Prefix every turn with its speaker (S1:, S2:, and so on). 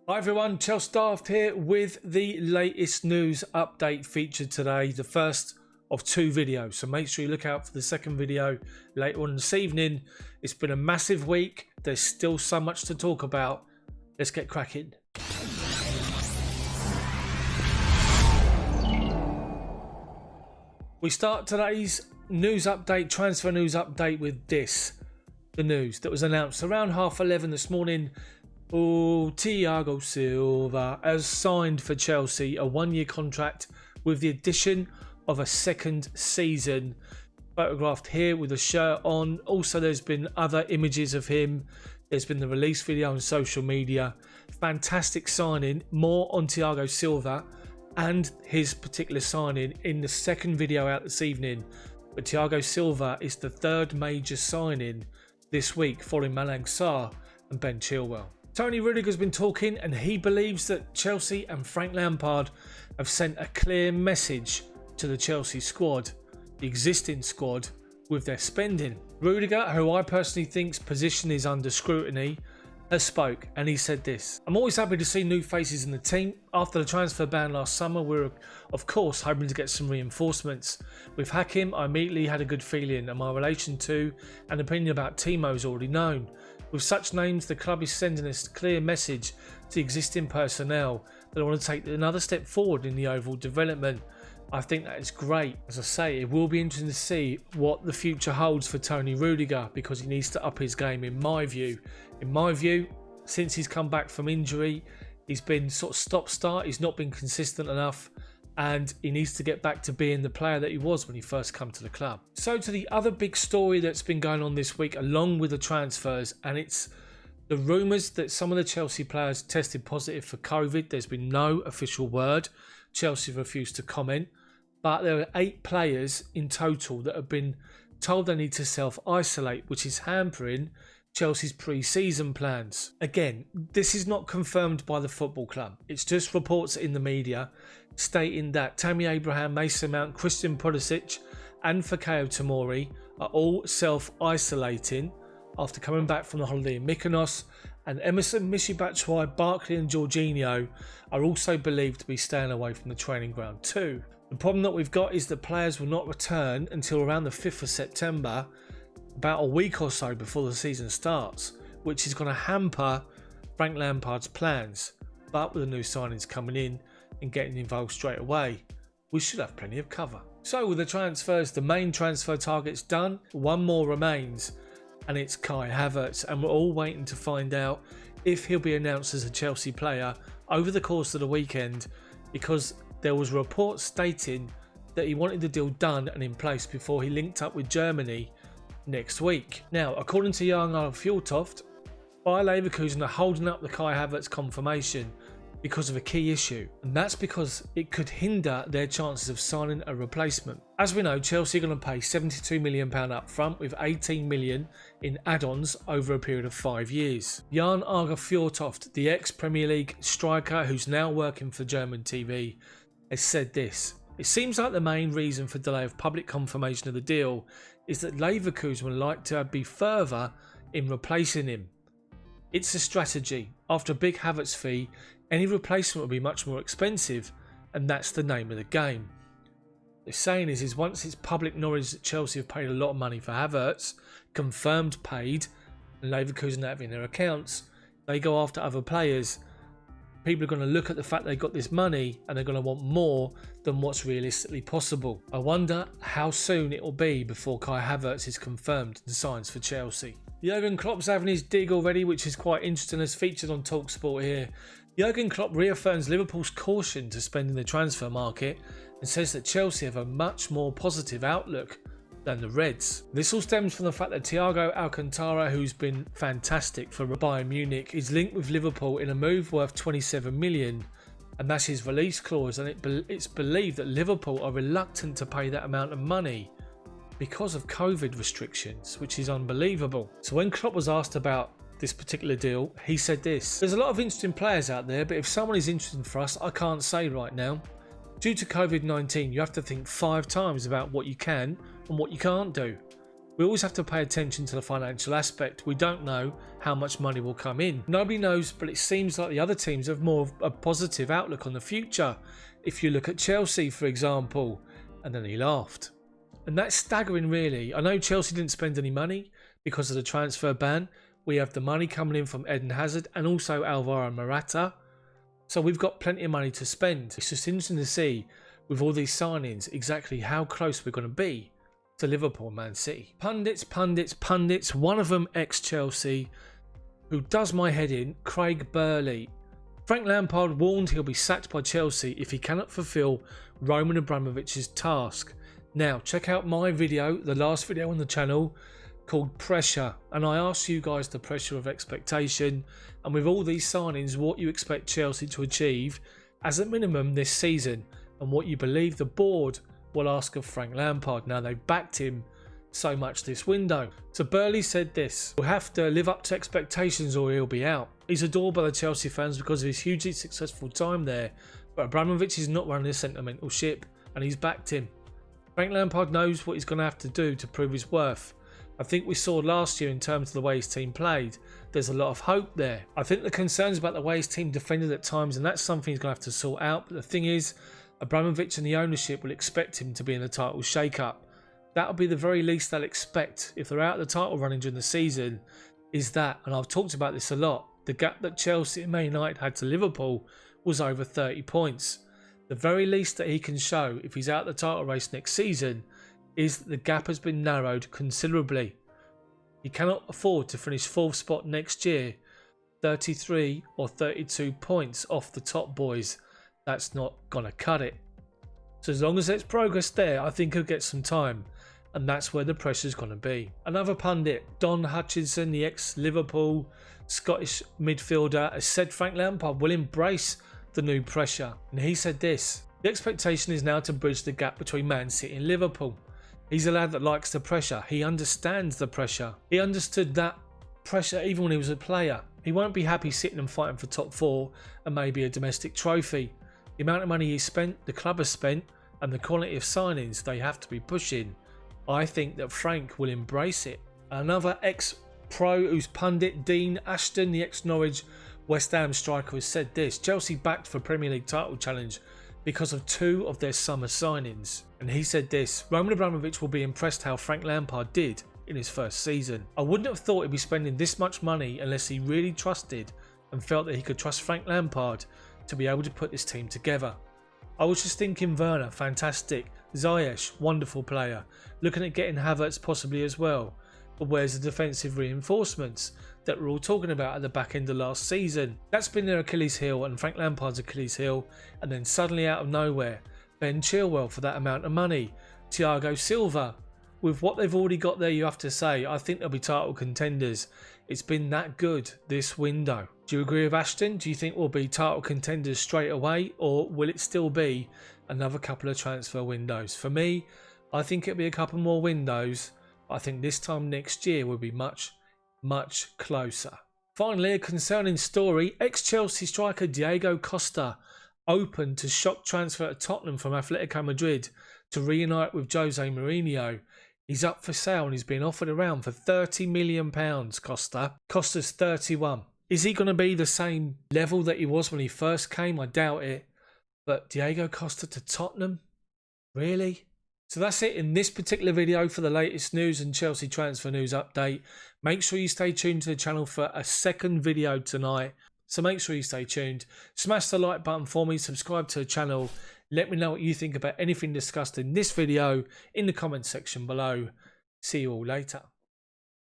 S1: Hi everyone, Chels Daft here with the latest news update featured today, the first of two videos. So make sure you look out for the second video later on this evening. It's been a massive week. There's still so much to talk about. Let's get cracking. We start today's news update, transfer news update with this. The news that was announced around 11:30 this morning. Thiago Silva has signed for Chelsea a one-year contract with the addition of a second season. Photographed here with a shirt on. Also, there's been other images of him. There's been the release video on social media. Fantastic signing. More on Thiago Silva and his particular signing in the second video out this evening. But Thiago Silva is the third major signing this week, following Malang Sarr and Ben Chilwell. Tony Rudiger's been talking, and he believes that Chelsea and Frank Lampard have sent a clear message to the Chelsea squad, the existing squad, with their spending. Rudiger, who I personally think's position is under scrutiny, has spoke, and he said this: "I'm always happy to see new faces in the team. After the transfer ban last summer, we were of course hoping to get some reinforcements. With Hakim, I immediately had a good feeling, and my relation to and opinion about Timo is already known. With such names, the club is sending a clear message to existing personnel that I want to take another step forward in the overall development. I think that is great. As I say, it will be interesting to see what the future holds for Tony Rudiger, because he needs to up his game in my view. In my view, since he's come back from injury, he's been sort of stop-start. He's not been consistent enough, and he needs to get back to being the player that he was when he first came to the club." So to the other big story that's been going on this week, along with the transfers, and it's the rumours that some of the Chelsea players tested positive for COVID. There's been no official word. Chelsea refused to comment. But there are 8 players in total that have been told they need to self-isolate, which is hampering Chelsea's pre-season plans. Again, this is not confirmed by the football club. It's just reports in the media stating that Tammy Abraham, Mason Mount, Christian Pulisic and Fikayo Tomori are all self-isolating after coming back from the holiday in Mykonos, and Emerson, Michy Batshuayi, Barkley and Jorginho are also believed to be staying away from the training ground too. The problem that we've got is that players will not return until around the 5th of September, about a week or so before the season starts, which is going to hamper Frank Lampard's plans. But with the new signings coming in and getting involved straight away, we should have plenty of cover. So with the transfers, the main transfer target's done. One more remains, and it's Kai Havertz, and we're all waiting to find out if he'll be announced as a Chelsea player over the course of the weekend, because there was reports stating that he wanted the deal done and in place before he linked up with Germany next week. Now, according to Jurgen Klopps, Bayer Leverkusen are holding up the Kai Havertz confirmation because of a key issue, and that's because it could hinder their chances of signing a replacement. As we know, Chelsea are going to pay £72 million up front, with £18 million in add-ons over a period of 5 years. Jan Arge Fjortoft, the ex-Premier League striker who's now working for German TV, has said this: "It seems like the main reason for delay of public confirmation of the deal is that Leverkusen would like to be further in replacing him. It's a strategy. After a big Havertz fee, any replacement will be much more expensive, and that's the name of the game." The saying is once it's public knowledge that Chelsea have paid a lot of money for Havertz, confirmed paid, and Leverkusen have in their accounts, they go after other players. People are going to look at the fact they got this money and they're going to want more than what's realistically possible. I wonder how soon it will be before Kai Havertz is confirmed and signs for Chelsea. Jurgen Klopp's having his dig already, which is quite interesting, as featured on TalkSport here. Jurgen Klopp reaffirms Liverpool's caution to spend in the transfer market and says that Chelsea have a much more positive outlook than the Reds. This all stems from the fact that Thiago Alcantara, who's been fantastic for Bayern Munich, is linked with Liverpool in a move worth £27 million, and that's his release clause, and it's believed that Liverpool are reluctant to pay that amount of money because of COVID restrictions, which is unbelievable. So when Klopp was asked about this particular deal, he said this: "There's a lot of interesting players out there, but if someone is interesting for us, I can't say right now. Due to COVID-19, you have to think 5 times about what you can and what you can't do. We always have to pay attention to the financial aspect. We don't know how much money will come in. Nobody knows, but it seems like the other teams have more of a positive outlook on the future. If you look at Chelsea, for example, and then he laughed. And that's staggering, really. I know Chelsea didn't spend any money because of the transfer ban. We have the money coming in from Eden Hazard and also Alvaro Morata. So we've got plenty of money to spend. It's just interesting to see, with all these signings, exactly how close we're going to be to Liverpool and Man City. Pundits, one of them ex-Chelsea, who does my head in, Craig Burley. Frank Lampard warned he'll be sacked by Chelsea if he cannot fulfil Roman Abramovich's task. Now, check out my video, the last video on the channel, called Pressure, and I asked you guys the pressure of expectation, and with all these signings, what you expect Chelsea to achieve as a minimum this season, and what you believe the board will ask of Frank Lampard. Now, they've backed him so much this window. So Burley said this: "We'll have to live up to expectations or he'll be out. He's adored by the Chelsea fans because of his hugely successful time there, but Abramovich is not running a sentimental ship, and he's backed him. Frank Lampard knows what he's going to have to do to prove his worth. I think we saw last year in terms of the way his team played. There's a lot of hope there. I think the concerns about the way his team defended at times, and that's something he's going to have to sort out. But the thing is, Abramovich and the ownership will expect him to be in the title shake-up. That'll be the very least they'll expect if they're out of the title running during the season, is that, and I've talked about this a lot, the gap that Chelsea and Man United had to Liverpool was over 30 points. The very least that he can show if he's out of the title race next season is that the gap has been narrowed considerably. He cannot afford to finish 4th spot next year, 33 or 32 points off the top boys. That's not going to cut it. So as long as there's progress there, I think he'll get some time, and that's where the pressure's going to be." Another pundit, Don Hutchinson, the ex-Liverpool Scottish midfielder, has said Frank Lampard will embrace the new pressure, and he said this: "The expectation is now to bridge the gap between Man City and Liverpool. He's a lad that likes the pressure. He understands the pressure. He understood that pressure even when he was a player. He won't be happy sitting and fighting for top 4 and maybe a domestic trophy. The amount of money he's spent, the club has spent, and the quality of signings they have to be pushing. I think that Frank will embrace it." Another ex-pro who's pundit, Dean Ashton, the ex-Norwich West Ham striker, has said this: "Chelsea backed for Premier League title challenge because of 2 of their summer signings." And he said this: "Roman Abramovich will be impressed how Frank Lampard did in his first season. I wouldn't have thought he'd be spending this much money unless he really trusted and felt that he could trust Frank Lampard to be able to put this team together. I was just thinking Werner, fantastic. Ziyech, wonderful player. Looking at getting Havertz possibly as well. But where's the defensive reinforcements that we're all talking about at the back end of last season? That's been their Achilles heel and Frank Lampard's Achilles heel. And then suddenly out of nowhere, Ben Chilwell for that amount of money. Thiago Silva. With what they've already got there, you have to say, I think they'll be title contenders. It's been that good this window." Do you agree with Ashton? Do you think we'll be title contenders straight away, or will it still be another couple of transfer windows? For me, I think it'll be a couple more windows. I think this time next year will be much, much closer. Finally, a concerning story. Ex-Chelsea striker Thiago Costa open to shock transfer to Tottenham from Atletico Madrid to reunite with Jose Mourinho. He's up for sale and he's been offered around for £30 million, Costa. Costa's 31. Is he going to be the same level that he was when he first came? I doubt it. But Thiago Costa to Tottenham? Really? So that's it in this particular video for the latest news and Chelsea transfer news update. Make sure you stay tuned to the channel for a second video tonight. So make sure you stay tuned. Smash the like button for me. Subscribe to the channel. Let me know what you think about anything discussed in this video in the comments section below. See you all later.